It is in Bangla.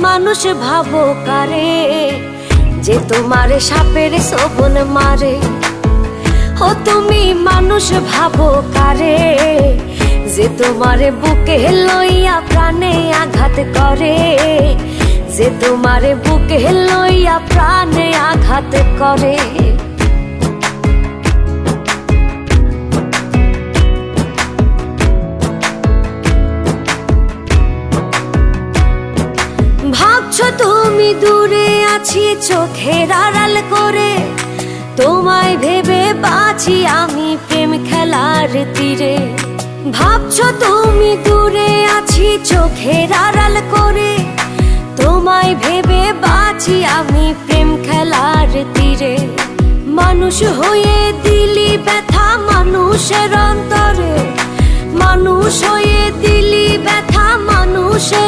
মানুষ ভাবো কারে, যে তোমারে সাপের শোভন মারে। ও তুমি মানুষ ভাবো কারে, যে তোমারে বুকে লইয়া প্রাণে আঘাত করে, যে তোমারে বুকে লইয়া প্রাণে আঘাত করে। ভাবছো তুমি দূরে আছি চোখের আড়াল করে, তোমায় ভেবে বাঁচি আমি প্রেম খেলার তীরে। ভাবছো তুমি দূরে আছি চোখের আড়াল করে, তোমায় ভেবে বাঁচি আমি প্রেম খেলার তীরে। মানুষ হয়ে দিলি ব্যথা মানুষের অন্তরে, মানুষ হয়ে দিলি ব্যথা মানুষের